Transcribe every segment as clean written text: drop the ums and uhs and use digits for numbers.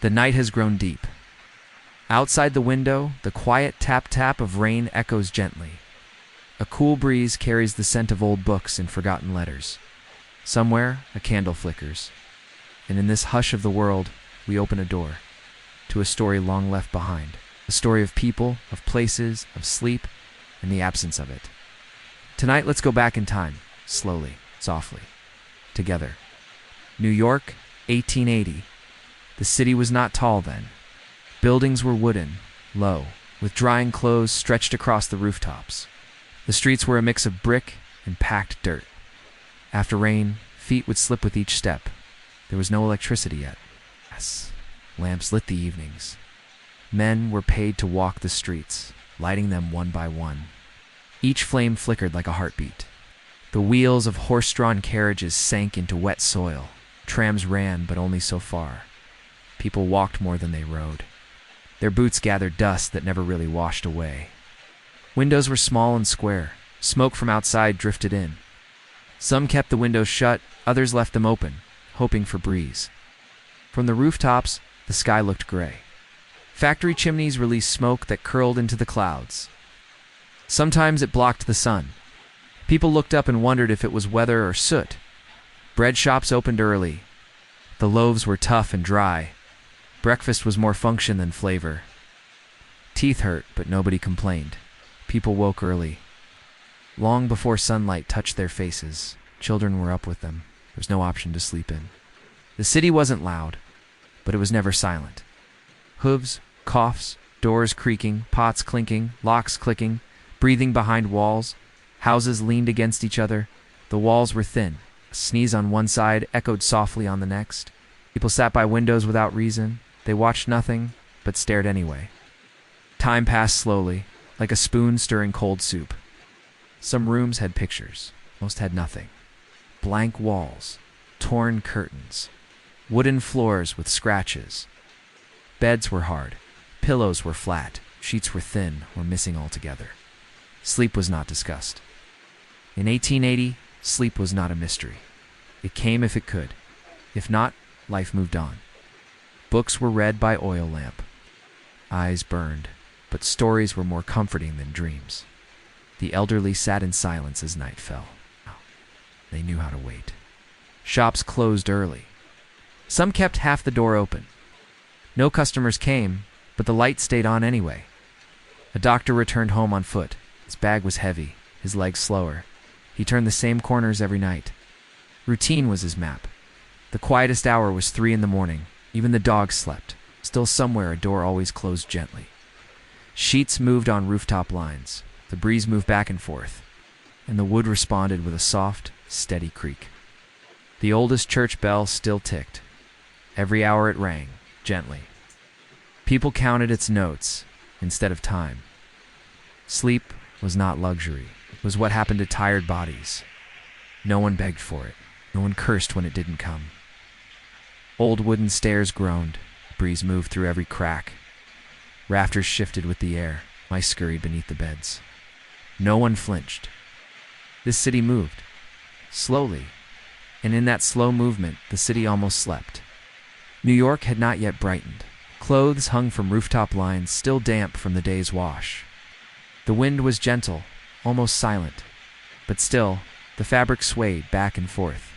The night has grown deep. Outside the window, the quiet tap-tap of rain echoes gently. A cool breeze carries the scent of old books and forgotten letters. Somewhere, a candle flickers. And in this hush of the world, we open a door to a story long left behind. A story of people, of places, of sleep, and the absence of it. Tonight, let's go back in time, slowly, softly, together. New York, 1880. The city was not tall then. Buildings were wooden, low, with drying clothes stretched across the rooftops. The streets were a mix of brick and packed dirt. After rain, feet would slip with each step. There was no electricity yet. Yes, lamps lit the evenings. Men were paid to walk the streets, lighting them one by one. Each flame flickered like a heartbeat. The wheels of horse-drawn carriages sank into wet soil. Trams ran, but only so far. People walked more than they rode. Their boots gathered dust that never really washed away. Windows were small and square. Smoke from outside drifted in. Some kept the windows shut, others left them open, hoping for breeze. From the rooftops, the sky looked gray. Factory chimneys released smoke that curled into the clouds. Sometimes it blocked the sun. People looked up and wondered if it was weather or soot. Bread shops opened early. The loaves were tough and dry. Breakfast was more function than flavor. Teeth hurt, but nobody complained. People woke early. Long before sunlight touched their faces, children were up with them. There was no option to sleep in. The city wasn't loud, but it was never silent. Hooves, coughs, doors creaking, pots clinking, locks clicking, breathing behind walls. Houses leaned against each other. The walls were thin. A sneeze on one side echoed softly on the next. People sat by windows without reason. They watched nothing, but stared anyway. Time passed slowly, like a spoon stirring cold soup. Some rooms had pictures. Most had nothing. Blank walls, torn curtains, wooden floors with scratches. Beds were hard. Pillows were flat. Sheets were thin or missing altogether. Sleep was not discussed. In 1880, sleep was not a mystery. It came if it could. If not, life moved on. Books were read by oil lamp. Eyes burned, but stories were more comforting than dreams. The elderly sat in silence as night fell. They knew how to wait. Shops closed early. Some kept half the door open. No customers came, but the light stayed on anyway. A doctor returned home on foot. His bag was heavy, his legs slower. He turned the same corners every night. Routine was his map. The quietest hour was 3 in the morning. Even the dogs slept. Still somewhere a door always closed gently. Sheets moved on rooftop lines. The breeze moved back and forth, and the wood responded with a soft, steady creak. The oldest church bell still ticked. Every hour it rang, gently. People counted its notes instead of time. Sleep was not luxury. It was what happened to tired bodies. No one begged for it. No one cursed when it didn't come. Old wooden stairs groaned. The breeze moved through every crack. Rafters shifted with the air. Mice scurried beneath the beds. No one flinched. This city moved, slowly, and in that slow movement, the city almost slept. New York had not yet brightened. Clothes hung from rooftop lines, still damp from the day's wash. The wind was gentle, almost silent, but still, the fabric swayed back and forth.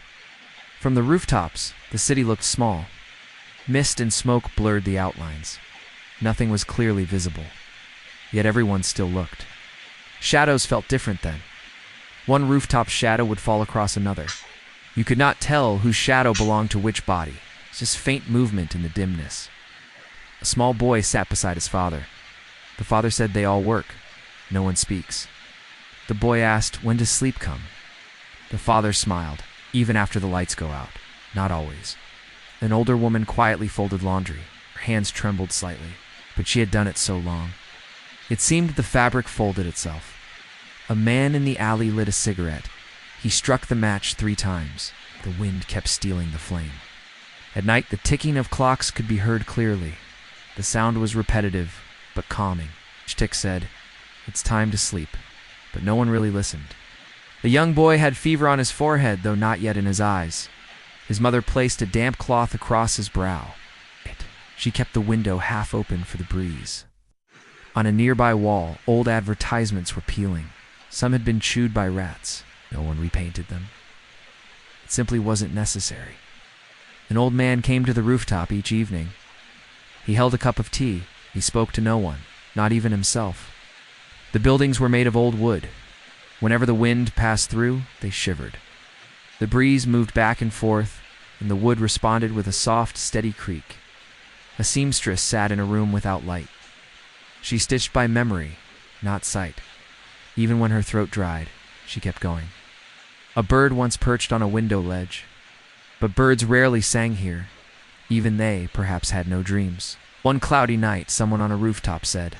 From the rooftops, the city looked small. Mist and smoke blurred the outlines. Nothing was clearly visible, yet everyone still looked. Shadows felt different then. One rooftop shadow would fall across another. You could not tell whose shadow belonged to which body. Just faint movement in the dimness. A small boy sat beside his father. The father said they all work. No one speaks. The boy asked, when does sleep come? The father smiled. Even after the lights go out. Not always. An older woman quietly folded laundry. Her hands trembled slightly, but she had done it so long. It seemed the fabric folded itself. A man in the alley lit a cigarette. He struck the match 3 times. The wind kept stealing the flame. At night, the ticking of clocks could be heard clearly. The sound was repetitive, but calming. Each tick said, "It's time to sleep," but no one really listened. The young boy had fever on his forehead, though not yet in his eyes. His mother placed a damp cloth across his brow. She kept the window half open for the breeze. On a nearby wall, old advertisements were peeling. Some had been chewed by rats. No one repainted them. It simply wasn't necessary. An old man came to the rooftop each evening. He held a cup of tea. He spoke to no one, not even himself. The buildings were made of old wood. Whenever the wind passed through, they shivered. The breeze moved back and forth, and the wood responded with a soft, steady creak. A seamstress sat in a room without light. She stitched by memory, not sight. Even when her throat dried, she kept going. A bird once perched on a window ledge. But birds rarely sang here. Even they, perhaps, had no dreams. One cloudy night, someone on a rooftop said,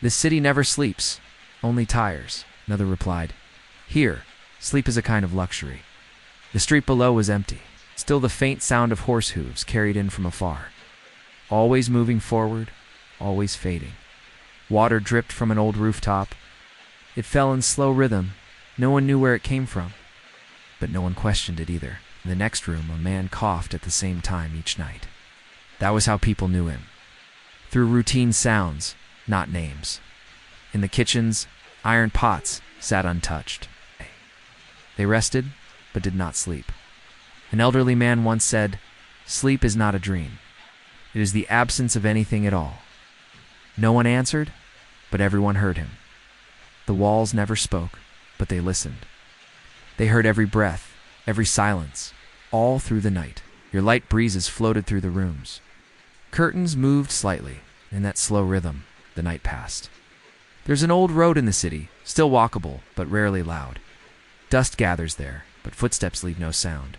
"This city never sleeps, only tires." Another replied, "Here, sleep is a kind of luxury." The street below was empty. Still the faint sound of horse hooves carried in from afar. Always moving forward, always fading. Water dripped from an old rooftop. It fell in slow rhythm. No one knew where it came from. But no one questioned it either. In the next room, a man coughed at the same time each night. That was how people knew him. Through routine sounds, not names. In the kitchens, iron pots sat untouched. They rested, but did not sleep. An elderly man once said, "Sleep is not a dream. It is the absence of anything at all." No one answered, but everyone heard him. The walls never spoke, but they listened. They heard every breath, every silence, all through the night. Your light breezes floated through the rooms. Curtains moved slightly. In that slow rhythm, the night passed. There's an old road in the city, still walkable, but rarely loud. Dust gathers there, but footsteps leave no sound.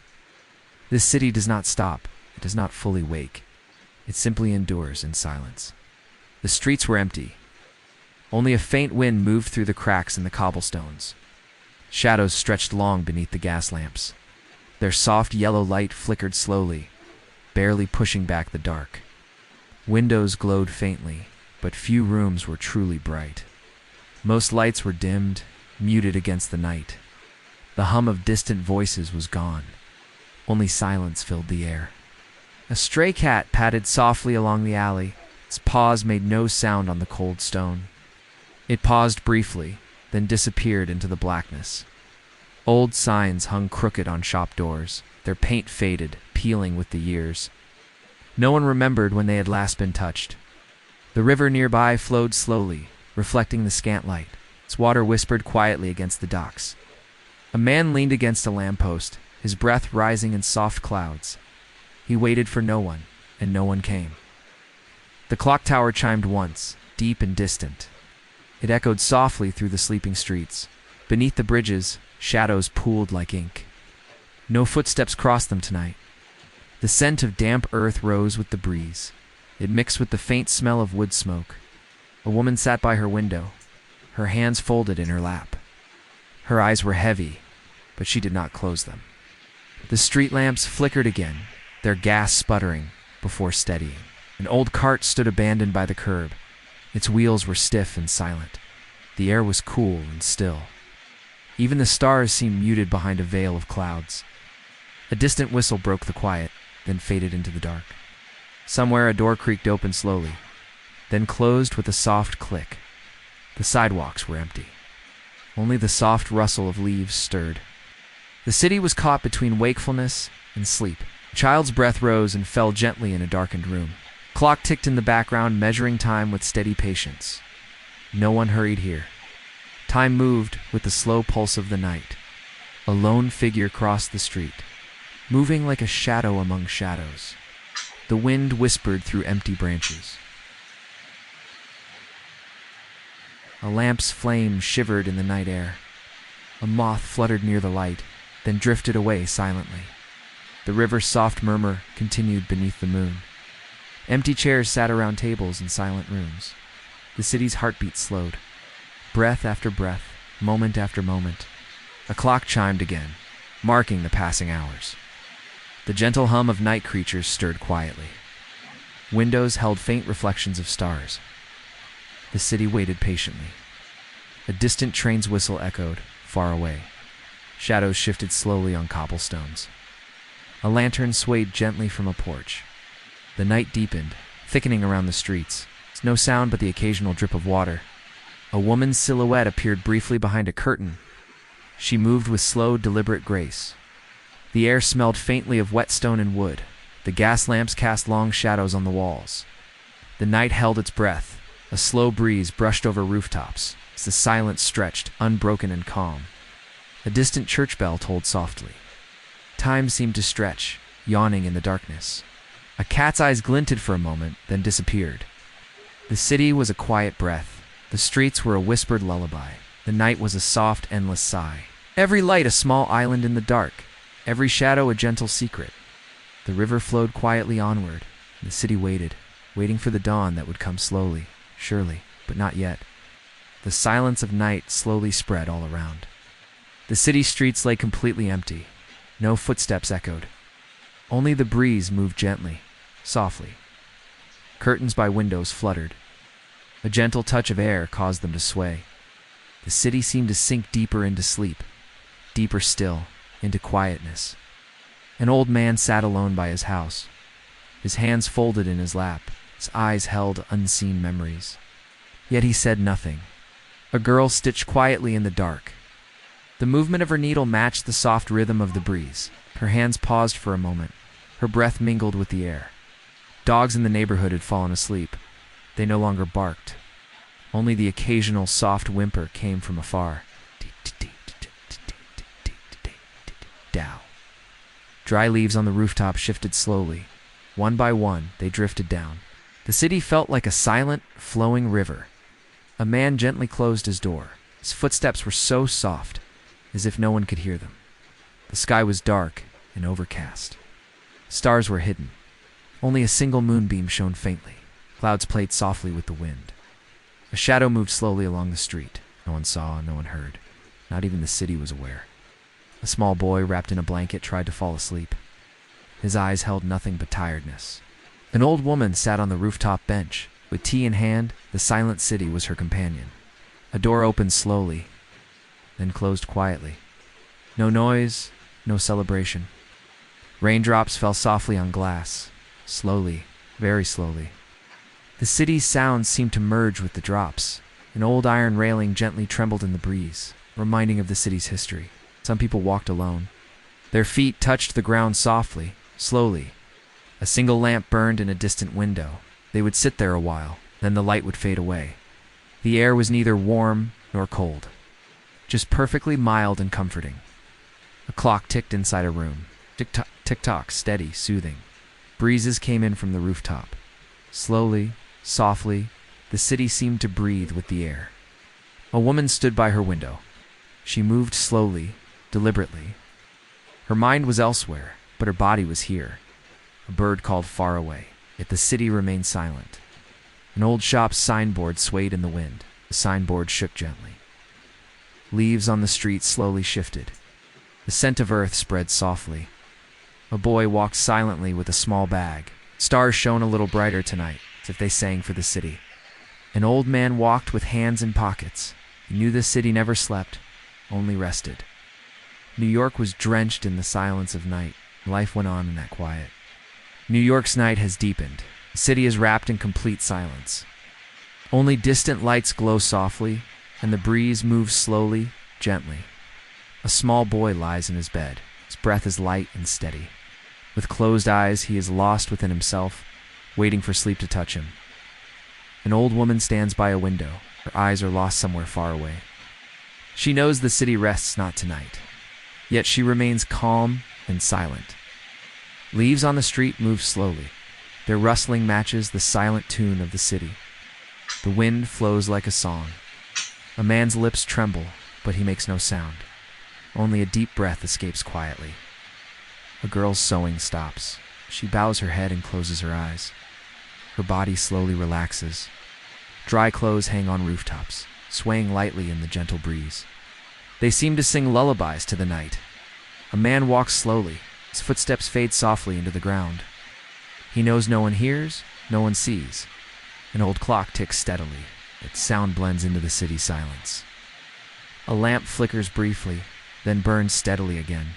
This city does not stop. It does not fully wake. It simply endures in silence. The streets were empty. Only a faint wind moved through the cracks in the cobblestones. Shadows stretched long beneath the gas lamps. Their soft yellow light flickered slowly, barely pushing back the dark. Windows glowed faintly, but few rooms were truly bright. Most lights were dimmed, muted against the night. The hum of distant voices was gone. Only silence filled the air. A stray cat padded softly along the alley. Its paws made no sound on the cold stone. It paused briefly, then disappeared into the blackness. Old signs hung crooked on shop doors, their paint faded, peeling with the years. No one remembered when they had last been touched. The river nearby flowed slowly, reflecting the scant light. Its water whispered quietly against the docks. A man leaned against a lamppost, his breath rising in soft clouds. He waited for no one, and no one came. The clock tower chimed once, deep and distant. It echoed softly through the sleeping streets. Beneath the bridges, shadows pooled like ink. No footsteps crossed them tonight. The scent of damp earth rose with the breeze. It mixed with the faint smell of wood smoke. A woman sat by her window, her hands folded in her lap. Her eyes were heavy, but she did not close them. The street lamps flickered again, their gas sputtering before steadying. An old cart stood abandoned by the curb. Its wheels were stiff and silent. The air was cool and still. Even the stars seemed muted behind a veil of clouds. A distant whistle broke the quiet, then faded into the dark. Somewhere a door creaked open slowly, then closed with a soft click. The sidewalks were empty. Only the soft rustle of leaves stirred. The city was caught between wakefulness and sleep. A child's breath rose and fell gently in a darkened room. Clock ticked in the background, measuring time with steady patience. No one hurried here. Time moved with the slow pulse of the night. A lone figure crossed the street, moving like a shadow among shadows. The wind whispered through empty branches. A lamp's flame shivered in the night air. A moth fluttered near the light, then drifted away silently. The river's soft murmur continued beneath the moon. Empty chairs sat around tables in silent rooms. The city's heartbeat slowed. Breath after breath, moment after moment. A clock chimed again, marking the passing hours. The gentle hum of night creatures stirred quietly. Windows held faint reflections of stars. The city waited patiently. A distant train's whistle echoed, far away. Shadows shifted slowly on cobblestones. A lantern swayed gently from a porch. The night deepened, thickening around the streets. No sound but the occasional drip of water. A woman's silhouette appeared briefly behind a curtain. She moved with slow, deliberate grace. The air smelled faintly of whetstone and wood. The gas lamps cast long shadows on the walls. The night held its breath. A slow breeze brushed over rooftops as the silence stretched, unbroken and calm. A distant church bell tolled softly. Time seemed to stretch, yawning in the darkness. A cat's eyes glinted for a moment, then disappeared. The city was a quiet breath. The streets were a whispered lullaby. The night was a soft, endless sigh. Every light a small island in the dark. Every shadow a gentle secret. The river flowed quietly onward. The city waited, waiting for the dawn that would come slowly, surely, but not yet. The silence of night slowly spread all around. The city streets lay completely empty. No footsteps echoed. Only the breeze moved gently, softly. Curtains by windows fluttered. A gentle touch of air caused them to sway. The city seemed to sink deeper into sleep, deeper still, into quietness. An old man sat alone by his house, his hands folded in his lap, his eyes held unseen memories. Yet he said nothing. A girl stitched quietly in the dark. The movement of her needle matched the soft rhythm of the breeze. Her hands paused for a moment. Her breath mingled with the air. Dogs in the neighborhood had fallen asleep. They no longer barked. Only the occasional soft whimper came from afar. Dow. Dry leaves on the rooftop shifted slowly. One by one, they drifted down. The city felt like a silent, flowing river. A man gently closed his door. His footsteps were so soft, as if no one could hear them. The sky was dark and overcast. Stars were hidden. Only a single moonbeam shone faintly. Clouds played softly with the wind. A shadow moved slowly along the street. No one saw, no one heard. Not even the city was aware. A small boy wrapped in a blanket tried to fall asleep. His eyes held nothing but tiredness. An old woman sat on the rooftop bench. With tea in hand, the silent city was her companion. A door opened slowly, then closed quietly. No noise, no celebration. Raindrops fell softly on glass, slowly, very slowly. The city's sounds seemed to merge with the drops. An old iron railing gently trembled in the breeze, reminding of the city's history. Some people walked alone. Their feet touched the ground softly, slowly. A single lamp burned in a distant window. They would sit there a while, then the light would fade away. The air was neither warm nor cold, just perfectly mild and comforting. A clock ticked inside a room. Tick-tock, tick-tock, steady, soothing. Breezes came in from the rooftop. Slowly, softly, the city seemed to breathe with the air. A woman stood by her window. She moved slowly, deliberately. Her mind was elsewhere, but her body was here. A bird called far away, yet the city remained silent. An old shop's signboard swayed in the wind. The signboard shook gently. Leaves on the street slowly shifted. The scent of earth spread softly. A boy walked silently with a small bag. Stars shone a little brighter tonight, as if they sang for the city. An old man walked with hands in pockets. He knew the city never slept, only rested. New York was drenched in the silence of night. Life went on in that quiet. New York's night has deepened. The city is wrapped in complete silence. Only distant lights glow softly, and the breeze moves slowly, gently. A small boy lies in his bed. His breath is light and steady. With closed eyes, he is lost within himself, waiting for sleep to touch him. An old woman stands by a window. Her eyes are lost somewhere far away. She knows the city rests not tonight, yet she remains calm and silent. Leaves on the street move slowly. Their rustling matches the silent tune of the city. The wind flows like a song. A man's lips tremble, but he makes no sound. Only a deep breath escapes quietly. A girl's sewing stops. She bows her head and closes her eyes. Her body slowly relaxes. Dry clothes hang on rooftops, swaying lightly in the gentle breeze. They seem to sing lullabies to the night. A man walks slowly. His footsteps fade softly into the ground. He knows no one hears, no one sees. An old clock ticks steadily. Its sound blends into the city silence. A lamp flickers briefly, then burns steadily again.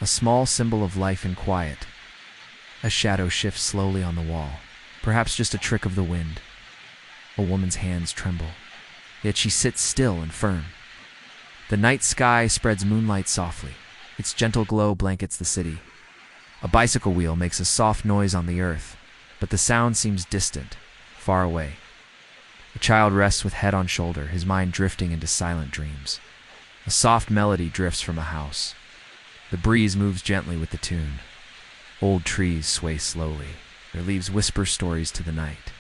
A small symbol of life and quiet. A shadow shifts slowly on the wall. Perhaps just a trick of the wind. A woman's hands tremble, yet she sits still and firm. The night sky spreads moonlight softly. Its gentle glow blankets the city. A bicycle wheel makes a soft noise on the earth, but the sound seems distant, far away. A child rests with head on shoulder, his mind drifting into silent dreams. A soft melody drifts from a house. The breeze moves gently with the tune. Old trees sway slowly. Their leaves whisper stories to the night.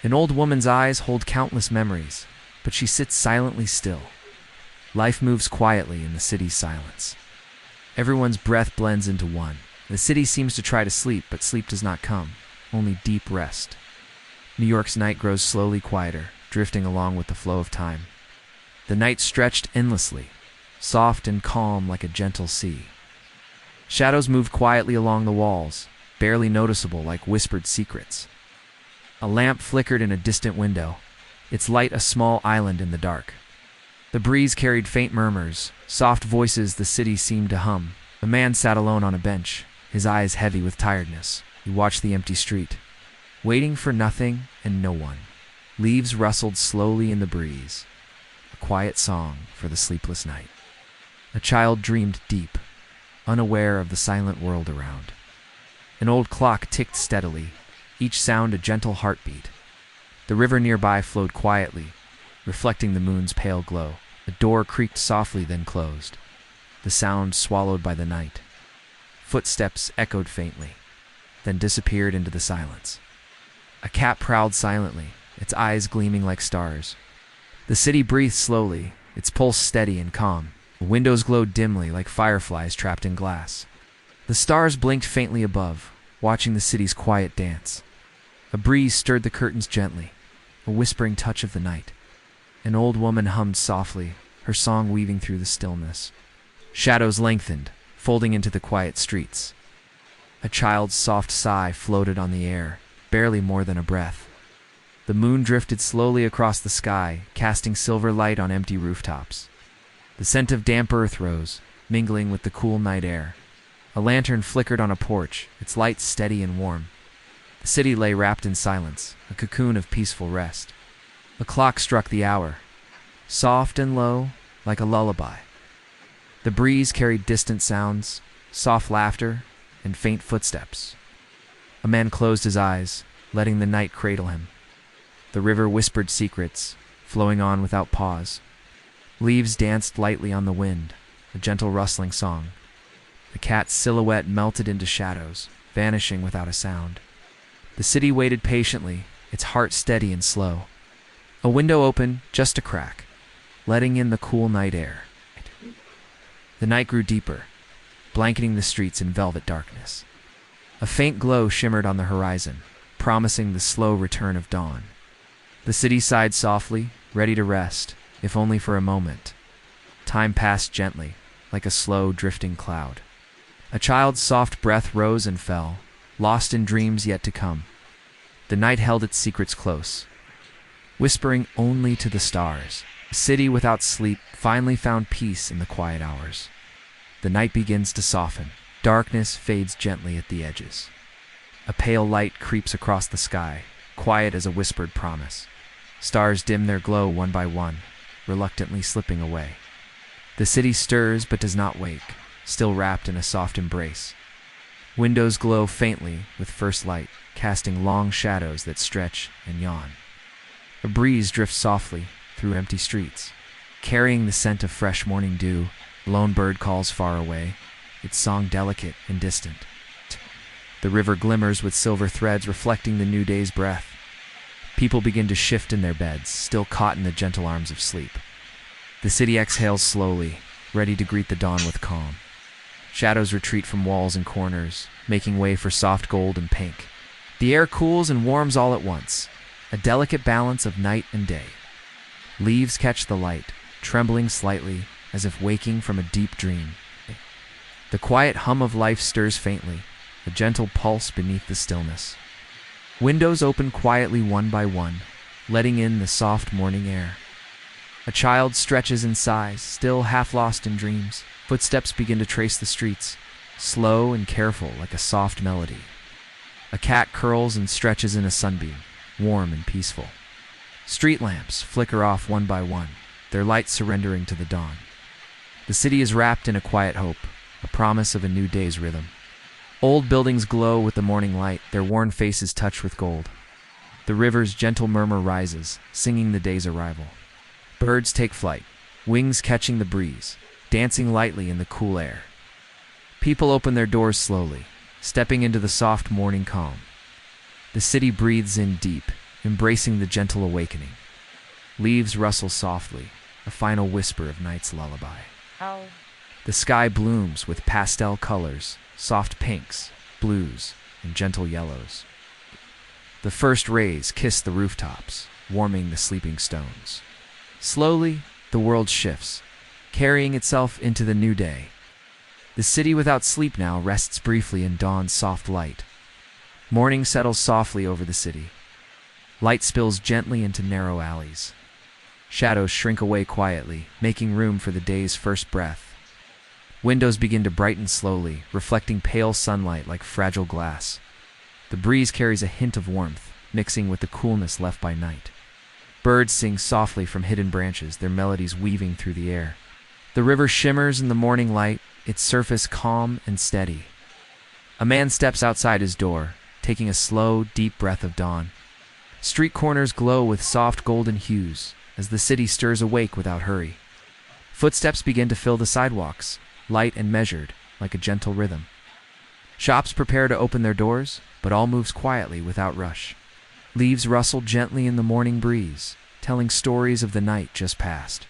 An old woman's eyes hold countless memories, but she sits silently still. Life moves quietly in the city's silence. Everyone's breath blends into one. The city seems to try to sleep, but sleep does not come, only deep rest. New York's night grows slowly quieter, drifting along with the flow of time. The night stretched endlessly, soft and calm like a gentle sea. Shadows moved quietly along the walls, barely noticeable like whispered secrets. A lamp flickered in a distant window, its light a small island in the dark. The breeze carried faint murmurs, soft voices the city seemed to hum. A man sat alone on a bench, his eyes heavy with tiredness. He watched the empty street, waiting for nothing and no one. Leaves rustled slowly in the breeze, a quiet song for the sleepless night. A child dreamed deep, unaware of the silent world around. An old clock ticked steadily, each sound a gentle heartbeat. The river nearby flowed quietly, reflecting the moon's pale glow. A door creaked softly, then closed, the sound swallowed by the night. Footsteps echoed faintly, then disappeared into the silence. A cat prowled silently, its eyes gleaming like stars. The city breathed slowly, its pulse steady and calm. The windows glowed dimly like fireflies trapped in glass. The stars blinked faintly above, watching the city's quiet dance. A breeze stirred the curtains gently, a whispering touch of the night. An old woman hummed softly, her song weaving through the stillness. Shadows lengthened, folding into the quiet streets. A child's soft sigh floated on the air, barely more than a breath. The moon drifted slowly across the sky, casting silver light on empty rooftops. The scent of damp earth rose, mingling with the cool night air. A lantern flickered on a porch, its light steady and warm. The city lay wrapped in silence, a cocoon of peaceful rest. A clock struck the hour, soft and low, like a lullaby. The breeze carried distant sounds, soft laughter, and faint footsteps. A man closed his eyes, letting the night cradle him. The river whispered secrets, flowing on without pause. Leaves danced lightly on the wind, a gentle rustling song. The cat's silhouette melted into shadows, vanishing without a sound. The city waited patiently, its heart steady and slow. A window opened just a crack, letting in the cool night air. The night grew deeper, blanketing the streets in velvet darkness. A faint glow shimmered on the horizon, promising the slow return of dawn. The city sighed softly, ready to rest, if only for a moment. Time passed gently, like a slow, drifting cloud. A child's soft breath rose and fell, lost in dreams yet to come. The night held its secrets close, whispering only to the stars. A city without sleep finally found peace in the quiet hours. The night begins to soften. Darkness fades gently at the edges. A pale light creeps across the sky, quiet as a whispered promise. Stars dim their glow one by one, reluctantly slipping away. The city stirs but does not wake, still wrapped in a soft embrace. Windows glow faintly with first light, casting long shadows that stretch and yawn. A breeze drifts softly through empty streets, carrying the scent of fresh morning dew. A lone bird calls far away, its song delicate and distant. The river glimmers with silver threads reflecting the new day's breath. People begin to shift in their beds, still caught in the gentle arms of sleep. The city exhales slowly, ready to greet the dawn with calm. Shadows retreat from walls and corners, making way for soft gold and pink. The air cools and warms all at once, a delicate balance of night and day. Leaves catch the light, trembling slightly, as if waking from a deep dream. The quiet hum of life stirs faintly, a gentle pulse beneath the stillness. Windows open quietly one by one, letting in the soft morning air. A child stretches and sighs, still half lost in dreams. Footsteps begin to trace the streets, slow and careful like a soft melody. A cat curls and stretches in a sunbeam, warm and peaceful. Street lamps flicker off one by one, their light surrendering to the dawn. The city is wrapped in a quiet hope, a promise of a new day's rhythm. Old buildings glow with the morning light, their worn faces touched with gold. The river's gentle murmur rises, singing the day's arrival. Birds take flight, wings catching the breeze, dancing lightly in the cool air. People open their doors slowly, stepping into the soft morning calm. The city breathes in deep, embracing the gentle awakening. Leaves rustle softly, a final whisper of night's lullaby. The sky blooms with pastel colors, soft pinks, blues, and gentle yellows. The first rays kiss the rooftops, warming the sleeping stones. Slowly, the world shifts, carrying itself into the new day. The city without sleep now rests briefly in dawn's soft light. Morning settles softly over the city. Light spills gently into narrow alleys. Shadows shrink away quietly, making room for the day's first breath. Windows begin to brighten slowly, reflecting pale sunlight like fragile glass. The breeze carries a hint of warmth, mixing with the coolness left by night. Birds sing softly from hidden branches, their melodies weaving through the air. The river shimmers in the morning light, its surface calm and steady. A man steps outside his door, taking a slow, deep breath of dawn. Street corners glow with soft golden hues as the city stirs awake without hurry. Footsteps begin to fill the sidewalks, light and measured, like a gentle rhythm. Shops prepare to open their doors, but all moves quietly without rush. Leaves rustle gently in the morning breeze, telling stories of the night just past.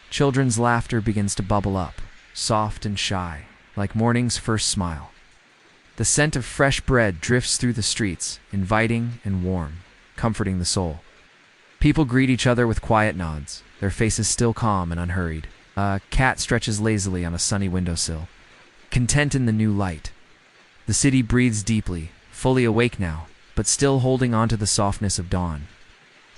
Children's laughter begins to bubble up, soft and shy, like morning's first smile. The scent of fresh bread drifts through the streets, inviting and warm, comforting the soul. People greet each other with quiet nods, their faces still calm and unhurried. A cat stretches lazily on a sunny windowsill, content in the new light. The city breathes deeply, fully awake now, but still holding on to the softness of dawn.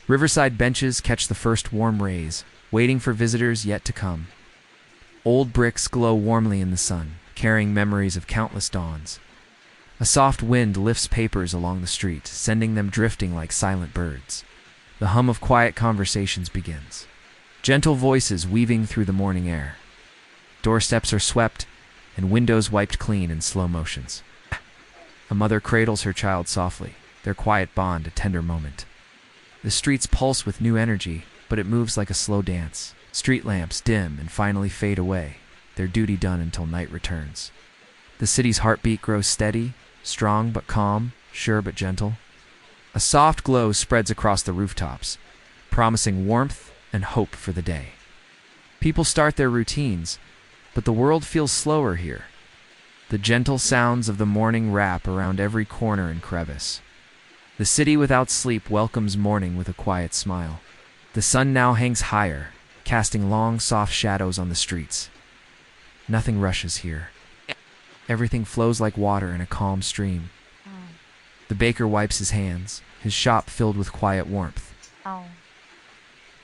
Riverside benches catch the first warm rays, waiting for visitors yet to come. Old bricks glow warmly in the sun, carrying memories of countless dawns. A soft wind lifts papers along the street, sending them drifting like silent birds. The hum of quiet conversations begins. Gentle voices weaving through the morning air. Doorsteps are swept, and windows wiped clean in slow motions. A mother cradles her child softly, their quiet bond a tender moment. The streets pulse with new energy, but it moves like a slow dance. Street lamps dim and finally fade away, their duty done until night returns. The city's heartbeat grows steady, strong but calm, sure but gentle. A soft glow spreads across the rooftops, promising warmth and hope for the day. People start their routines, but the world feels slower here. The gentle sounds of the morning wrap around every corner and crevice. The city without sleep welcomes morning with a quiet smile. The sun now hangs higher, casting long, soft shadows on the streets. Nothing rushes here. Everything flows like water in a calm stream. The baker wipes his hands, his shop filled with quiet warmth.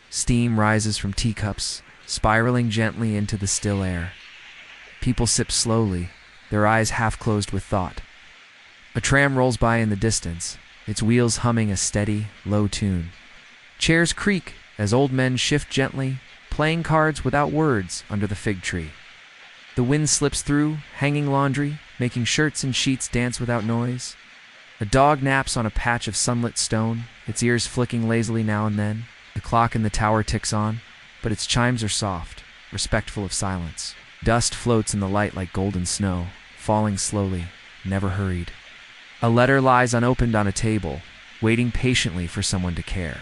Steam rises from teacups, spiraling gently into the still air. People sip slowly, their eyes half closed with thought. A tram rolls by in the distance, its wheels humming a steady, low tune. Chairs creak as old men shift gently, playing cards without words under the fig tree. The wind slips through, hanging laundry, making shirts and sheets dance without noise. A dog naps on a patch of sunlit stone, its ears flicking lazily now and then. The clock in the tower ticks on, but its chimes are soft, respectful of silence. Dust floats in the light like golden snow, falling slowly, never hurried. A letter lies unopened on a table, waiting patiently for someone to care.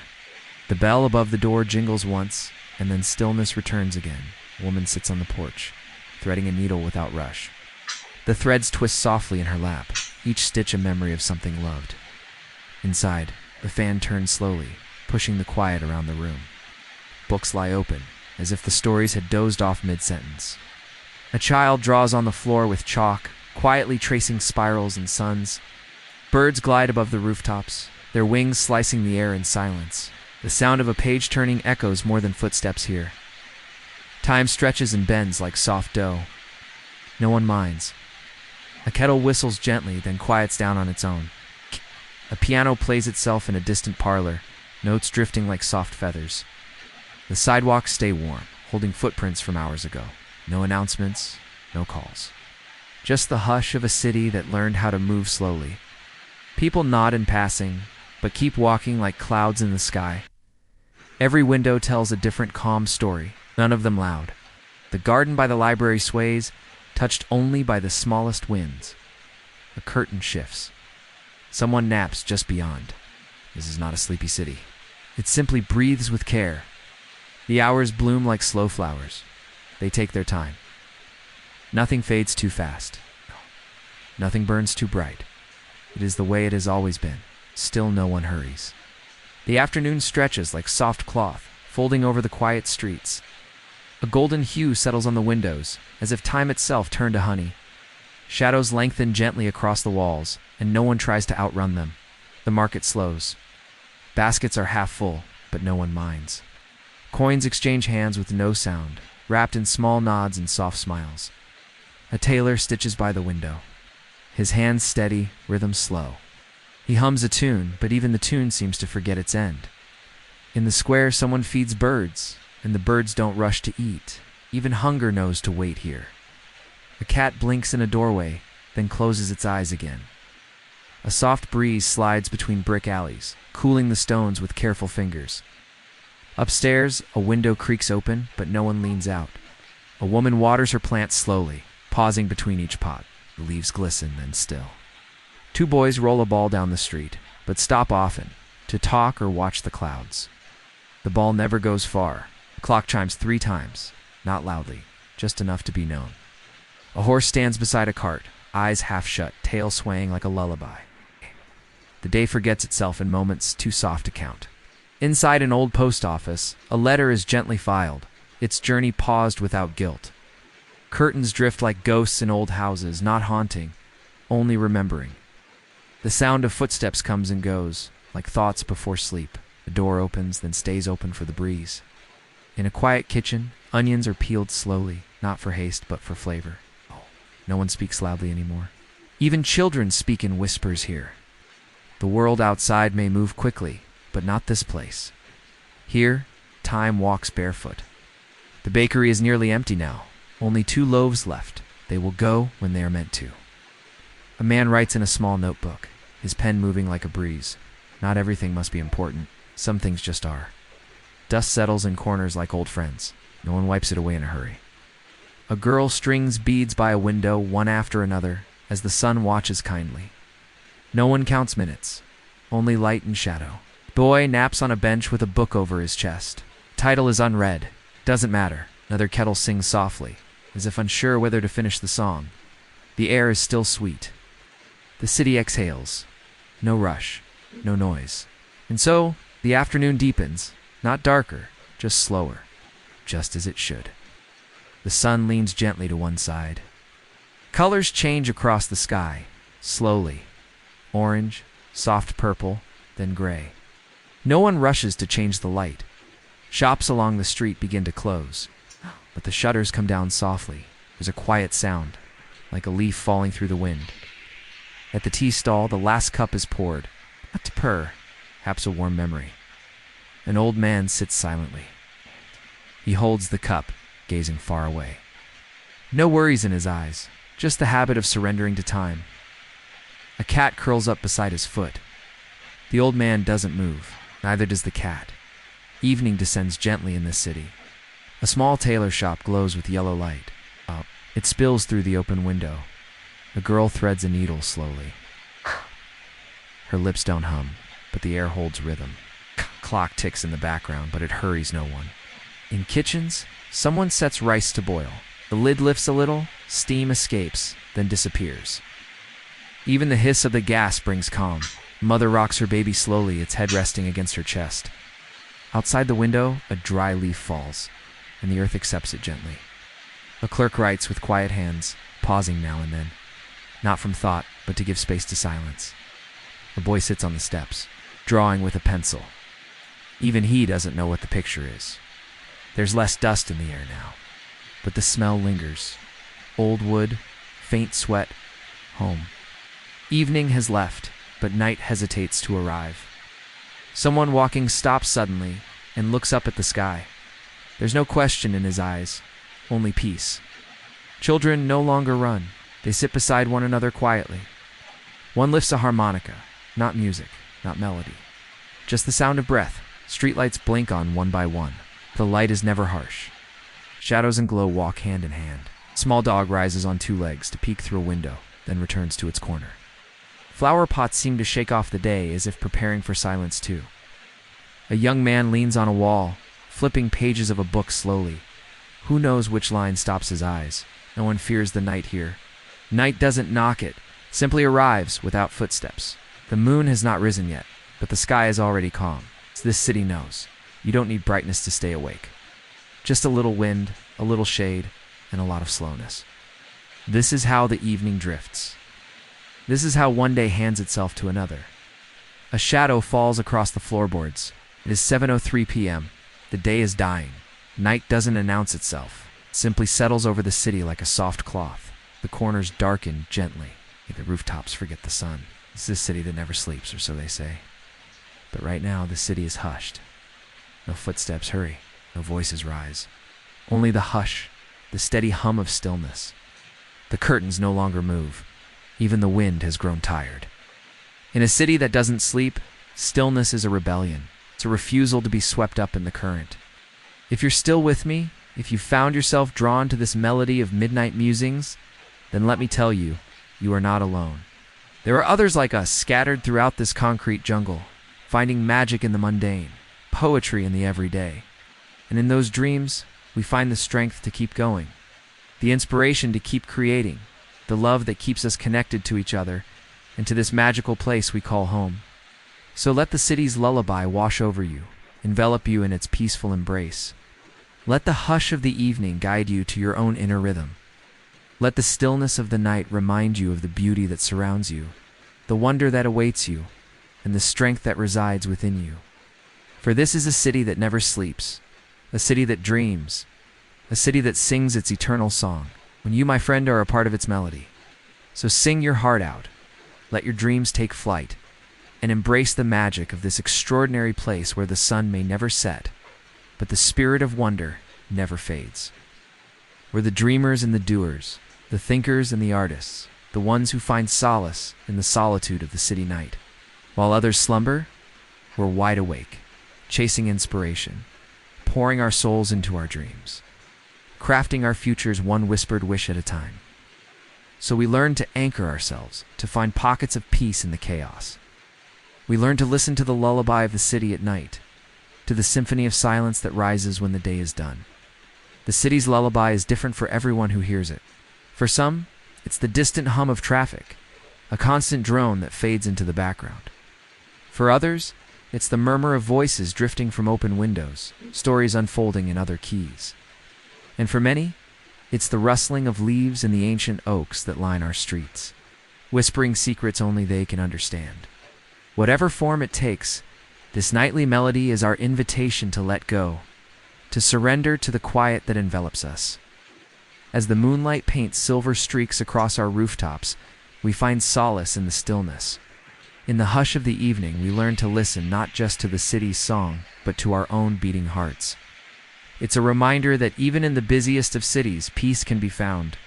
The bell above the door jingles once, and then stillness returns again. A woman sits on the porch, threading a needle without rush. The threads twist softly in her lap, each stitch a memory of something loved. Inside, the fan turns slowly, pushing the quiet around the room. Books lie open, as if the stories had dozed off mid-sentence. A child draws on the floor with chalk, quietly tracing spirals and suns. Birds glide above the rooftops, their wings slicing the air in silence. The sound of a page turning echoes more than footsteps here. Time stretches and bends like soft dough. No one minds. A kettle whistles gently, then quiets down on its own. A piano plays itself in a distant parlor, notes drifting like soft feathers. The sidewalks stay warm, holding footprints from hours ago. No announcements, no calls. Just the hush of a city that learned how to move slowly. People nod in passing, but keep walking like clouds in the sky. Every window tells a different calm story, none of them loud. The garden by the library sways, touched only by the smallest winds. A curtain shifts. Someone naps just beyond. This is not a sleepy city. It simply breathes with care. The hours bloom like slow flowers. They take their time. Nothing fades too fast. Nothing burns too bright. It is the way it has always been. Still no one hurries. The afternoon stretches like soft cloth, folding over the quiet streets. A golden hue settles on the windows, as if time itself turned to honey. Shadows lengthen gently across the walls, and no one tries to outrun them. The market slows. Baskets are half full, but no one minds. Coins exchange hands with no sound, wrapped in small nods and soft smiles. A tailor stitches by the window. His hands steady, rhythm slow. He hums a tune, but even the tune seems to forget its end. In the square, someone feeds birds, and the birds don't rush to eat. Even hunger knows to wait here. A cat blinks in a doorway, then closes its eyes again. A soft breeze slides between brick alleys, cooling the stones with careful fingers. Upstairs, a window creaks open, but no one leans out. A woman waters her plants slowly, pausing between each pot. The leaves glisten, then still. Two boys roll a ball down the street, but stop often, to talk or watch the clouds. The ball never goes far. The clock chimes 3 times, not loudly, just enough to be known. A horse stands beside a cart, eyes half shut, tail swaying like a lullaby. The day forgets itself in moments too soft to count. Inside an old post office, a letter is gently filed, its journey paused without guilt. Curtains drift like ghosts in old houses, not haunting, only remembering. The sound of footsteps comes and goes, like thoughts before sleep. The door opens, then stays open for the breeze. In a quiet kitchen, onions are peeled slowly, not for haste, but for flavor. No one speaks loudly anymore. Even children speak in whispers here. The world outside may move quickly, but not this place. Here, time walks barefoot. The bakery is nearly empty now. Only 2 loaves left. They will go when they are meant to. A man writes in a small notebook, his pen moving like a breeze. Not everything must be important. Some things just are. Dust settles in corners like old friends. No one wipes it away in a hurry. A girl strings beads by a window, one after another, as the sun watches kindly. No one counts minutes, only light and shadow. Boy naps on a bench with a book over his chest. Title is unread. Doesn't matter. Another kettle sings softly, as if unsure whether to finish the song. The air is still sweet. The city exhales. No rush, no noise. And so, the afternoon deepens, not darker, just slower, just as it should. The sun leans gently to one side. Colors change across the sky, slowly. Orange, soft purple, then gray. No one rushes to change the light. Shops along the street begin to close, but the shutters come down softly. There's a quiet sound, like a leaf falling through the wind. At the tea stall, the last cup is poured, not to purr, perhaps a warm memory. An old man sits silently. He holds the cup, gazing far away. No worries in his eyes, just the habit of surrendering to time. A cat curls up beside his foot. The old man doesn't move, neither does the cat. Evening descends gently in this city. A small tailor shop glows with yellow light. It spills through the open window. A girl threads a needle slowly. Her lips don't hum, but the air holds rhythm. Clock ticks in the background, but it hurries no one. In kitchens, someone sets rice to boil. The lid lifts a little, steam escapes, then disappears. Even the hiss of the gas brings calm. Mother rocks her baby slowly, its head resting against her chest. Outside the window, a dry leaf falls, and the earth accepts it gently. A clerk writes with quiet hands, pausing now and then, not from thought, but to give space to silence. A boy sits on the steps, drawing with a pencil. Even he doesn't know what the picture is. There's less dust in the air now, but the smell lingers. Old wood, faint sweat, home. Evening has left, but night hesitates to arrive. Someone walking stops suddenly and looks up at the sky. There's no question in his eyes, only peace. Children no longer run. They sit beside one another quietly. One lifts a harmonica, not music, not melody. Just the sound of breath. Streetlights blink on one by one. The light is never harsh. Shadows and glow walk hand in hand. Small dog rises on two legs to peek through a window, then returns to its corner. Flower pots seem to shake off the day as if preparing for silence too. A young man leans on a wall, flipping pages of a book slowly. Who knows which line stops his eyes? No one fears the night here. Night doesn't knock it, simply arrives without footsteps. The moon has not risen yet, but the sky is already calm. So this city knows. You don't need brightness to stay awake. Just a little wind, a little shade, and a lot of slowness. This is how the evening drifts. This is how one day hands itself to another. A shadow falls across the floorboards. It is 7:03 p.m. The day is dying. Night doesn't announce itself. It simply settles over the city like a soft cloth. The corners darken gently. The rooftops forget the sun. This is a city that never sleeps, or so they say. But right now, the city is hushed. No footsteps hurry. No voices rise. Only the hush, the steady hum of stillness. The curtains no longer move. Even the wind has grown tired. In a city that doesn't sleep, stillness is a rebellion. It's a refusal to be swept up in the current. If you're still with me, if you found yourself drawn to this melody of midnight musings, then let me tell you, you are not alone. There are others like us scattered throughout this concrete jungle, finding magic in the mundane, poetry in the everyday. And in those dreams, we find the strength to keep going, the inspiration to keep creating, the love that keeps us connected to each other and to this magical place we call home. So let the city's lullaby wash over you, envelop you in its peaceful embrace. Let the hush of the evening guide you to your own inner rhythm. Let the stillness of the night remind you of the beauty that surrounds you, the wonder that awaits you, and the strength that resides within you. For this is a city that never sleeps, a city that dreams, a city that sings its eternal song, when you, my friend, are a part of its melody. So sing your heart out, let your dreams take flight, and embrace the magic of this extraordinary place where the sun may never set, but the spirit of wonder never fades. We're the dreamers and the doers, the thinkers and the artists, the ones who find solace in the solitude of the city night. While others slumber, we're wide awake, chasing inspiration, pouring our souls into our dreams, crafting our futures one whispered wish at a time. So we learn to anchor ourselves, to find pockets of peace in the chaos. We learn to listen to the lullaby of the city at night, to the symphony of silence that rises when the day is done. The city's lullaby is different for everyone who hears it. For some, it's the distant hum of traffic, a constant drone that fades into the background. For others, it's the murmur of voices drifting from open windows, stories unfolding in other keys. And for many, it's the rustling of leaves in the ancient oaks that line our streets, whispering secrets only they can understand. Whatever form it takes, this nightly melody is our invitation to let go, to surrender to the quiet that envelops us. As the moonlight paints silver streaks across our rooftops, we find solace in the stillness. In the hush of the evening, we learn to listen not just to the city's song, but to our own beating hearts. It's a reminder that even in the busiest of cities, peace can be found.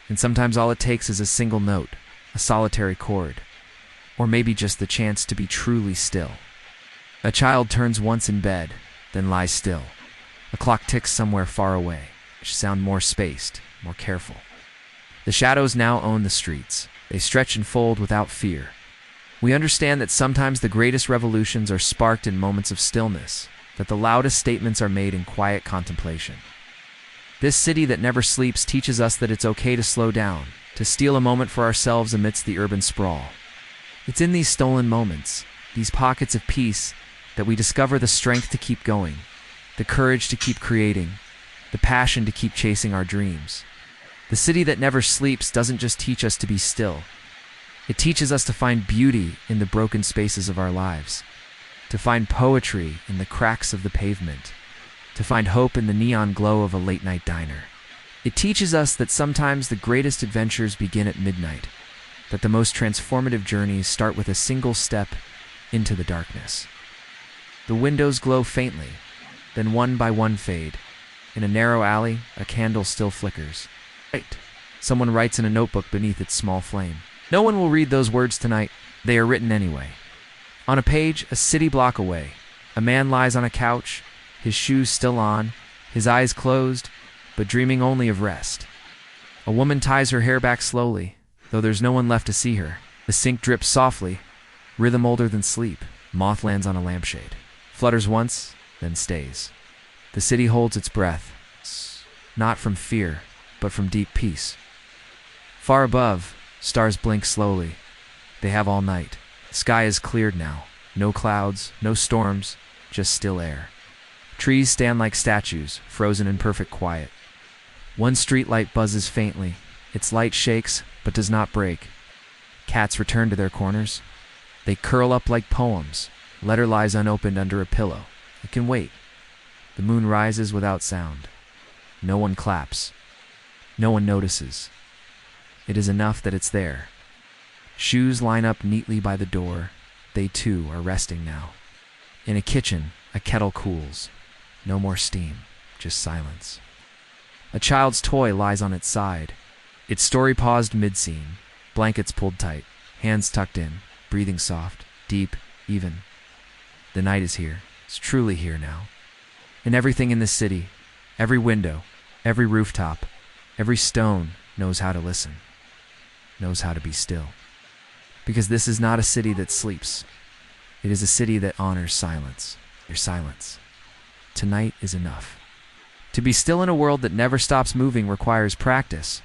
And sometimes all it takes is a single note, a solitary chord, or maybe just the chance to be truly still. A child turns once in bed, then lies still. A clock ticks somewhere far away, which sound more spaced, more careful. The shadows now own the streets. They stretch and fold without fear. We understand that sometimes the greatest revolutions are sparked in moments of stillness, that the loudest statements are made in quiet contemplation. This city that never sleeps teaches us that it's okay to slow down, to steal a moment for ourselves amidst the urban sprawl. It's in these stolen moments, these pockets of peace, that we discover the strength to keep going, the courage to keep creating, the passion to keep chasing our dreams. The city that never sleeps doesn't just teach us to be still. It teaches us to find beauty in the broken spaces of our lives, to find poetry in the cracks of the pavement, to find hope in the neon glow of a late-night diner. It teaches us that sometimes the greatest adventures begin at midnight, that the most transformative journeys start with a single step into the darkness. The windows glow faintly, then one by one fade. In a narrow alley, a candle still flickers. Right. Someone writes in a notebook beneath its small flame. No one will read those words tonight. They are written anyway. On a page, a city block away, a man lies on a couch, his shoes still on, his eyes closed, but dreaming only of rest. A woman ties her hair back slowly, though there's no one left to see her. The sink drips softly, rhythm older than sleep. Moth lands on a lampshade, flutters once, then stays. The city holds its breath, not from fear, but from deep peace. Far above, stars blink slowly. They have all night. The sky is cleared now. No clouds, no storms, just still air. Trees stand like statues, frozen in perfect quiet. One streetlight buzzes faintly. Its light shakes, but does not break. Cats return to their corners. They curl up like poems. Letter lies unopened under a pillow. It can wait. The moon rises without sound. No one claps. No one notices. It is enough that it's there. Shoes line up neatly by the door. They too are resting now. In a kitchen, a kettle cools. No more steam, just silence. A child's toy lies on its side. Its story paused mid-scene. Blankets pulled tight, hands tucked in, breathing soft, deep, even. The night is here. It's truly here now. And everything in this city, every window, every rooftop, every stone knows how to listen, knows how to be still. Because this is not a city that sleeps. It is a city that honors silence. Your silence. Tonight is enough. To be still in a world that never stops moving requires practice.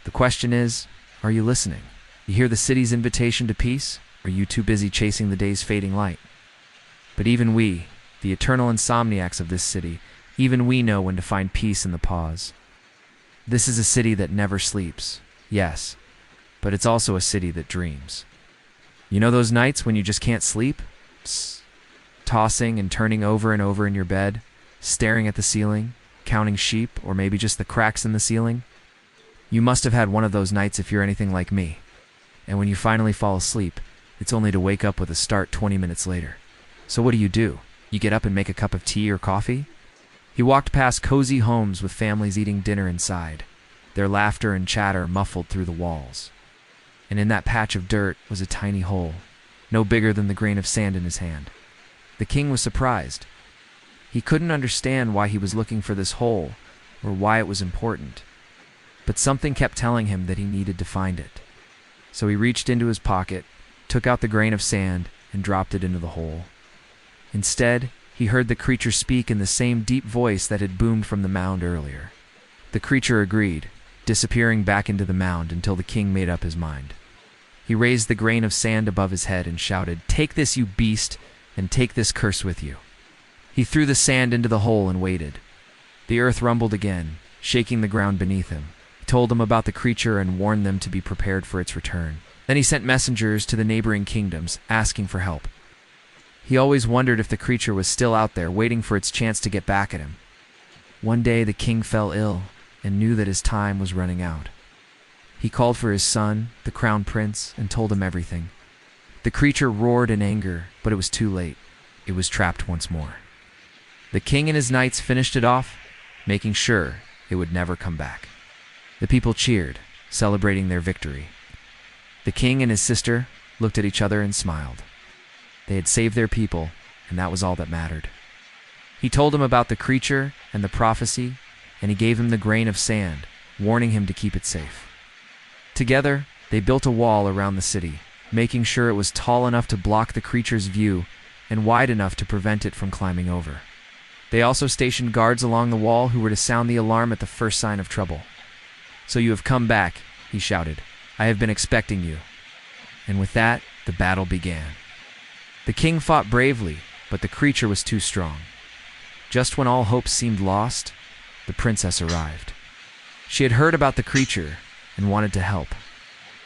The question is, are you listening? You hear the city's invitation to peace? Or are you too busy chasing the day's fading light? But even we, the eternal insomniacs of this city, even we know when to find peace in the pause. This is a city that never sleeps, yes, but it's also a city that dreams. You know those nights when you just can't sleep? Tossing and turning over and over in your bed, staring at the ceiling, counting sheep, or maybe just the cracks in the ceiling? You must have had one of those nights if you're anything like me. And when you finally fall asleep, it's only to wake up with a start 20 minutes later. So what do? You get up and make a cup of tea or coffee? He walked past cozy homes with families eating dinner inside, their laughter and chatter muffled through the walls. And in that patch of dirt was a tiny hole, no bigger than the grain of sand in his hand. The king was surprised. He couldn't understand why he was looking for this hole, or why it was important. But something kept telling him that he needed to find it. So he reached into his pocket, took out the grain of sand, and dropped it into the hole. Instead, he heard the creature speak in the same deep voice that had boomed from the mound earlier. The creature agreed, disappearing back into the mound until the king made up his mind. He raised the grain of sand above his head and shouted, "Take this, you beast, and take this curse with you." He threw the sand into the hole and waited. The earth rumbled again, shaking the ground beneath him. He told them about the creature and warned them to be prepared for its return. Then he sent messengers to the neighboring kingdoms, asking for help. He always wondered if the creature was still out there, waiting for its chance to get back at him. One day the king fell ill and knew that his time was running out. He called for his son, the crown prince, and told him everything. The creature roared in anger, but it was too late. It was trapped once more. The king and his knights finished it off, making sure it would never come back. The people cheered, celebrating their victory. The king and his sister looked at each other and smiled. They had saved their people, and that was all that mattered. He told him about the creature and the prophecy, and he gave him the grain of sand, warning him to keep it safe. Together, they built a wall around the city, making sure it was tall enough to block the creature's view and wide enough to prevent it from climbing over. They also stationed guards along the wall who were to sound the alarm at the first sign of trouble. "So you have come back," he shouted. "I have been expecting you." And with that, the battle began. The king fought bravely, but the creature was too strong. Just when all hope seemed lost, the princess arrived. She had heard about the creature and wanted to help.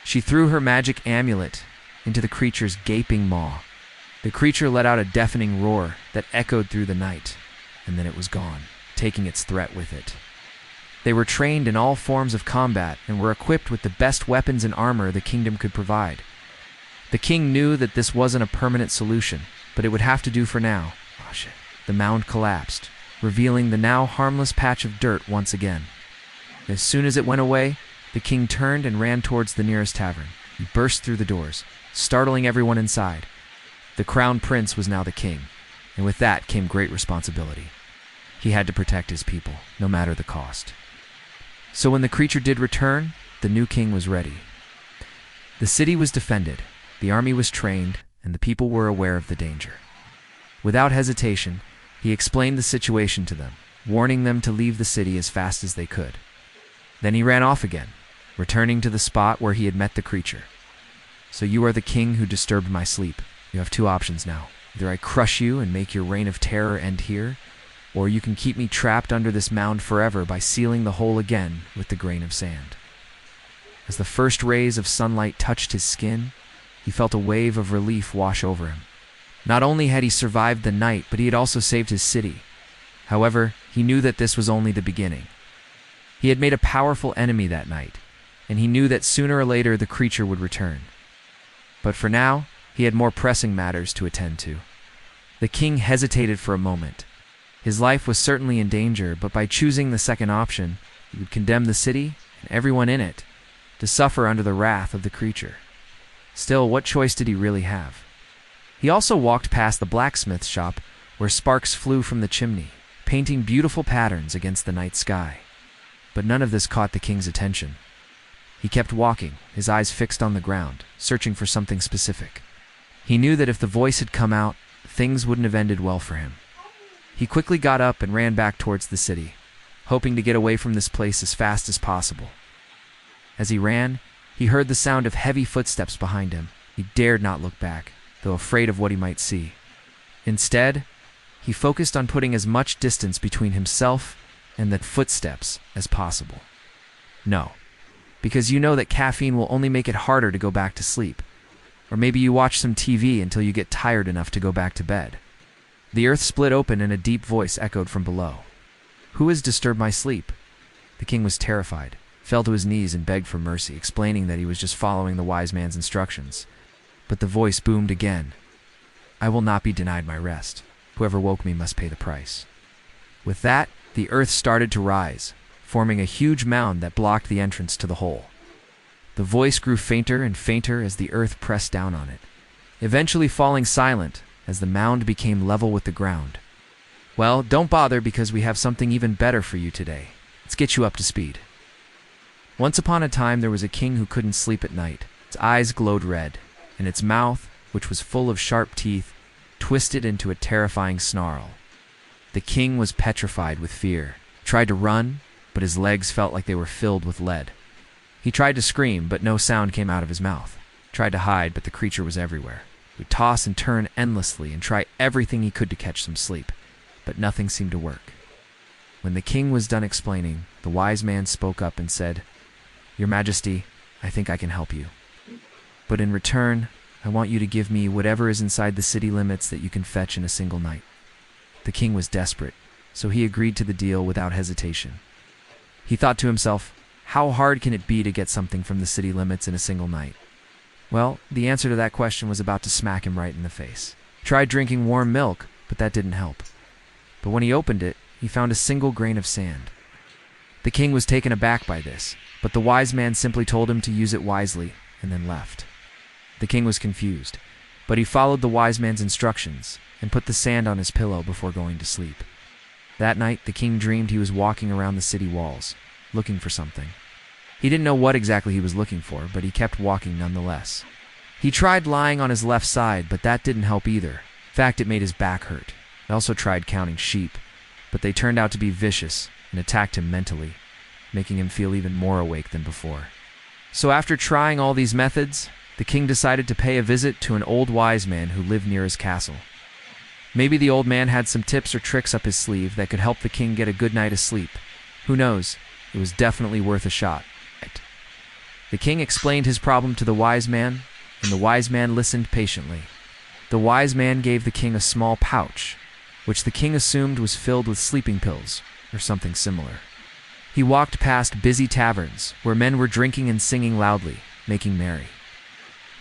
She threw her magic amulet into the creature's gaping maw. The creature let out a deafening roar that echoed through the night, and then it was gone, taking its threat with it. They were trained in all forms of combat and were equipped with the best weapons and armor the kingdom could provide. The king knew that this wasn't a permanent solution, but it would have to do for now. Oh shit. The mound collapsed, revealing the now harmless patch of dirt once again. As soon as it went away, the king turned and ran towards the nearest tavern. He burst through the doors, startling everyone inside. The crown prince was now the king, and with that came great responsibility. He had to protect his people, no matter the cost. So when the creature did return, the new king was ready. The city was defended, the army was trained, and the people were aware of the danger. Without hesitation, he explained the situation to them, warning them to leave the city as fast as they could. Then he ran off again, returning to the spot where he had met the creature. So you are the king who disturbed my sleep. You have two options now. Either I crush you and make your reign of terror end here, or you can keep me trapped under this mound forever by sealing the hole again with the grain of sand. As the first rays of sunlight touched his skin, he felt a wave of relief wash over him. Not only had he survived the night, but he had also saved his city. However, he knew that this was only the beginning. He had made a powerful enemy that night, and he knew that sooner or later the creature would return. But for now, he had more pressing matters to attend to. The king hesitated for a moment. His life was certainly in danger, but by choosing the second option, he would condemn the city and everyone in it to suffer under the wrath of the creature. Still, what choice did he really have? He also walked past the blacksmith shop where sparks flew from the chimney, painting beautiful patterns against the night sky. But none of this caught the king's attention. He kept walking, his eyes fixed on the ground, searching for something specific. He knew that if the voice had come out, things wouldn't have ended well for him. He quickly got up and ran back towards the city, hoping to get away from this place as fast as possible. As he ran, he heard the sound of heavy footsteps behind him. He dared not look back, though afraid of what he might see. Instead, he focused on putting as much distance between himself and the footsteps as possible. No, because you know that caffeine will only make it harder to go back to sleep. Or maybe you watch some TV until you get tired enough to go back to bed. The earth split open and a deep voice echoed from below. Who has disturbed my sleep? The king was terrified, fell to his knees and begged for mercy, explaining that he was just following the wise man's instructions. But the voice boomed again. I will not be denied my rest. Whoever woke me must pay the price. With that, the earth started to rise, forming a huge mound that blocked the entrance to the hole. The voice grew fainter and fainter as the earth pressed down on it, eventually falling silent as the mound became level with the ground. Well, don't bother because we have something even better for you today. Let's get you up to speed. Once upon a time there was a king who couldn't sleep at night. Its eyes glowed red, and its mouth, which was full of sharp teeth, twisted into a terrifying snarl. The king was petrified with fear. He tried to run, but his legs felt like they were filled with lead. He tried to scream, but no sound came out of his mouth. He tried to hide, but the creature was everywhere. He would toss and turn endlessly and try everything he could to catch some sleep, but nothing seemed to work. When the king was done explaining, the wise man spoke up and said, Your Majesty, I think I can help you. But in return, I want you to give me whatever is inside the city limits that you can fetch in a single night. The king was desperate, so he agreed to the deal without hesitation. He thought to himself, how hard can it be to get something from the city limits in a single night? Well, the answer to that question was about to smack him right in the face. He tried drinking warm milk, but that didn't help. But when he opened it, he found a single grain of sand. The king was taken aback by this, but the wise man simply told him to use it wisely and then left. The king was confused, but he followed the wise man's instructions and put the sand on his pillow before going to sleep. That night, the king dreamed he was walking around the city walls, looking for something. He didn't know what exactly he was looking for, but he kept walking nonetheless. He tried lying on his left side, but that didn't help either. In fact, it made his back hurt. He also tried counting sheep, but they turned out to be vicious and attacked him mentally, making him feel even more awake than before. So after trying all these methods, the king decided to pay a visit to an old wise man who lived near his castle. Maybe the old man had some tips or tricks up his sleeve that could help the king get a good night of sleep. Who knows? It was definitely worth a shot. The king explained his problem to the wise man, and the wise man listened patiently. The wise man gave the king a small pouch, which the king assumed was filled with sleeping pills or something similar. He walked past busy taverns where men were drinking and singing loudly, making merry.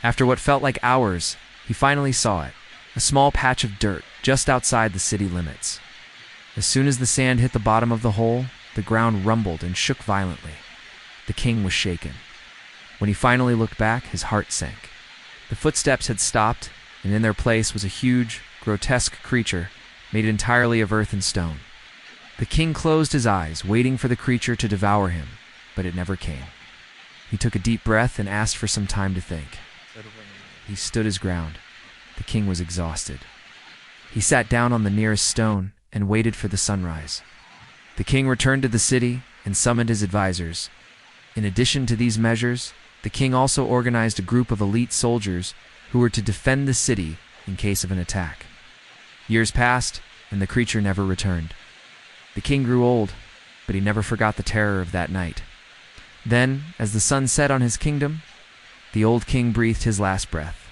After what felt like hours, he finally saw it, a small patch of dirt just outside the city limits. As soon as the sand hit the bottom of the hole, the ground rumbled and shook violently. The king was shaken. When he finally looked back, his heart sank. The footsteps had stopped, and in their place was a huge, grotesque creature made entirely of earth and stone. The king closed his eyes, waiting for the creature to devour him, but it never came. He took a deep breath and asked for some time to think. He stood his ground. The king was exhausted. He sat down on the nearest stone and waited for the sunrise. The king returned to the city and summoned his advisors. In addition to these measures, the king also organized a group of elite soldiers who were to defend the city in case of an attack. Years passed, and the creature never returned. The king grew old, but he never forgot the terror of that night. Then, as the sun set on his kingdom, the old king breathed his last breath.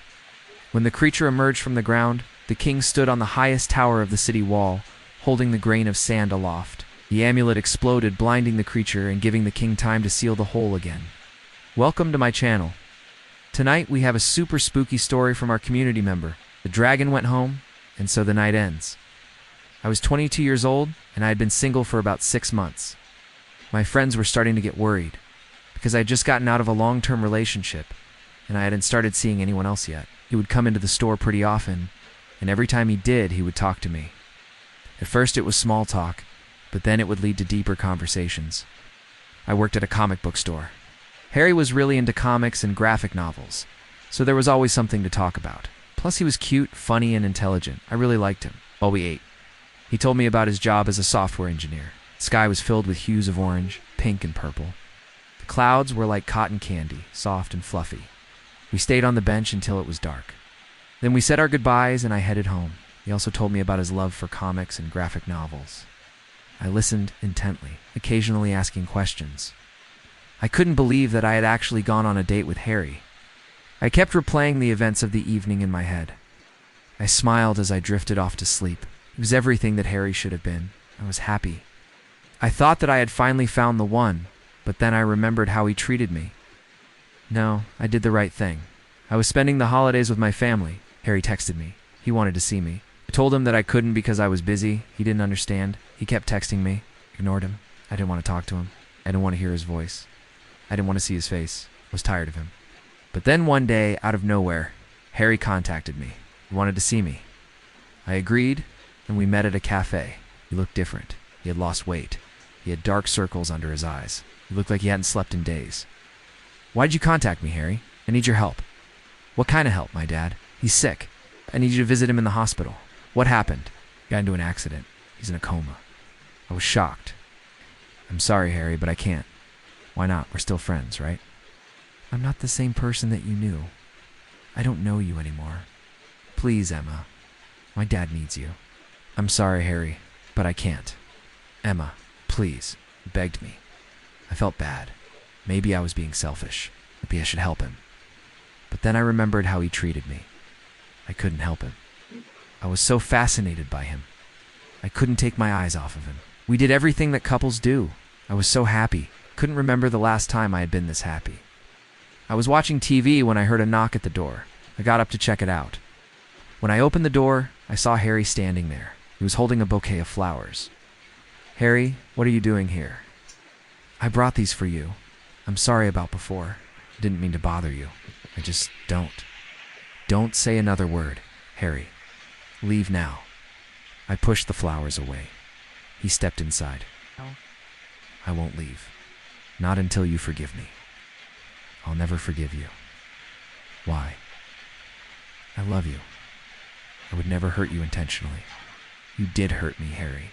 When the creature emerged from the ground, the king stood on the highest tower of the city wall, holding the grain of sand aloft. The amulet exploded, blinding the creature and giving the king time to seal the hole again. Welcome to my channel. Tonight we have a super spooky story from our community member. The dragon went home, and so the night ends. I was 22 years old, and I had been single for about 6 months. My friends were starting to get worried, because I had just gotten out of a long-term relationship, and I hadn't started seeing anyone else yet. He would come into the store pretty often, and every time he did, he would talk to me. At first it was small talk, but then it would lead to deeper conversations. I worked at a comic book store. Harry was really into comics and graphic novels, so there was always something to talk about. Plus he was cute, funny, and intelligent. I really liked him. While we ate, he told me about his job as a software engineer. The sky was filled with hues of orange, pink, and purple. The clouds were like cotton candy, soft and fluffy. We stayed on the bench until it was dark. Then we said our goodbyes and I headed home. He also told me about his love for comics and graphic novels. I listened intently, occasionally asking questions. I couldn't believe that I had actually gone on a date with Harry. I kept replaying the events of the evening in my head. I smiled as I drifted off to sleep. It was everything that Harry should have been. I was happy. I thought that I had finally found the one, but then I remembered how he treated me. No, I did the right thing. I was spending the holidays with my family. Harry texted me. He wanted to see me. I told him that I couldn't because I was busy. He didn't understand. He kept texting me. Ignored him. I didn't want to talk to him. I didn't want to hear his voice. I didn't want to see his face. I was tired of him. But then one day, out of nowhere, Harry contacted me. He wanted to see me. I agreed, and we met at a cafe. He looked different. He had lost weight. He had dark circles under his eyes. He looked like he hadn't slept in days. Why'd you contact me, Harry? I need your help. What kind of help, my dad? He's sick. I need you to visit him in the hospital. What happened? He got into an accident. He's in a coma. I was shocked. I'm sorry, Harry, but I can't. Why not? We're still friends, right? I'm not the same person that you knew. I don't know you anymore. Please, Emma. My dad needs you. I'm sorry, Harry, but I can't. Emma, please. He begged me. I felt bad. Maybe I was being selfish. Maybe I should help him. But then I remembered how he treated me. I couldn't help him. I was so fascinated by him. I couldn't take my eyes off of him. We did everything that couples do. I was so happy. Couldn't remember the last time I had been this happy. I was watching TV when I heard a knock at the door. I got up to check it out. When I opened the door, I saw Harry standing there. He was holding a bouquet of flowers. Harry, what are you doing here? I brought these for you. I'm sorry about before. I didn't mean to bother you. I just don't. Don't say another word, Harry. Leave now. I pushed the flowers away. He stepped inside. I won't leave. Not until you forgive me. I'll never forgive you. Why? I love you. I would never hurt you intentionally. You did hurt me, Harry.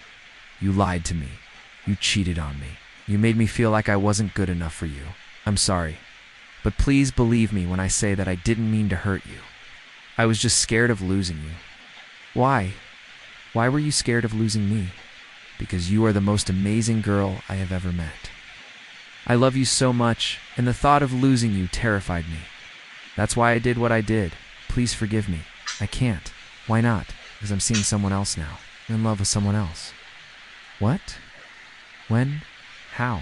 You lied to me. You cheated on me. You made me feel like I wasn't good enough for you. I'm sorry. But please believe me when I say that I didn't mean to hurt you. I was just scared of losing you. Why? Why were you scared of losing me? Because you are the most amazing girl I have ever met. I love you so much, and the thought of losing you terrified me. That's why I did what I did. Please forgive me. I can't. Why not? Because I'm seeing someone else now. I'm in love with someone else. What? When? How?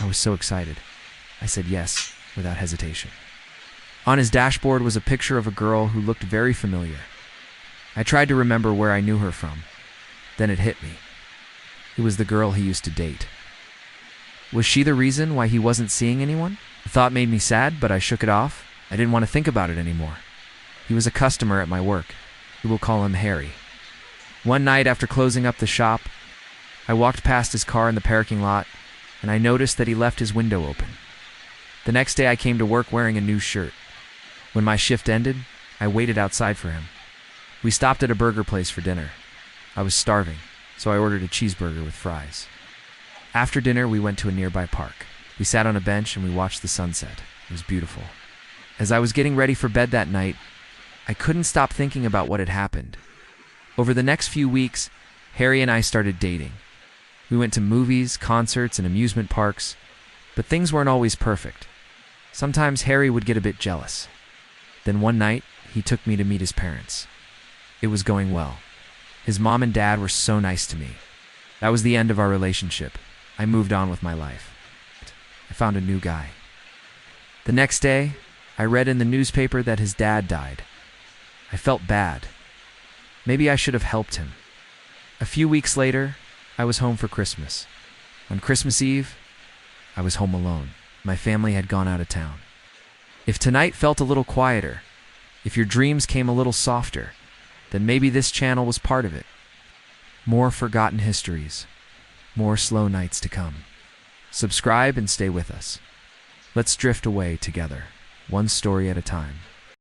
I was so excited. I said yes, without hesitation. On his dashboard was a picture of a girl who looked very familiar. I tried to remember where I knew her from. Then it hit me. It was the girl he used to date. Was she the reason why he wasn't seeing anyone? The thought made me sad, but I shook it off. I didn't want to think about it anymore. He was a customer at my work. We will call him Harry. One night after closing up the shop, I walked past his car in the parking lot, and I noticed that he left his window open. The next day I came to work wearing a new shirt. When my shift ended, I waited outside for him. We stopped at a burger place for dinner. I was starving, so I ordered a cheeseburger with fries. After dinner, we went to a nearby park. We sat on a bench and we watched the sunset. It was beautiful. As I was getting ready for bed that night, I couldn't stop thinking about what had happened. Over the next few weeks, Harry and I started dating. We went to movies, concerts, and amusement parks, but things weren't always perfect. Sometimes Harry would get a bit jealous. Then one night, he took me to meet his parents. It was going well. His mom and dad were so nice to me. That was the end of our relationship. I moved on with my life. I found a new guy. The next day, I read in the newspaper that his dad died. I felt bad. Maybe I should have helped him. A few weeks later, I was home for Christmas. On Christmas Eve, I was home alone. My family had gone out of town. If tonight felt a little quieter, if your dreams came a little softer, then maybe this channel was part of it. More forgotten histories, more slow nights to come. Subscribe and stay with us. Let's drift away together, one story at a time.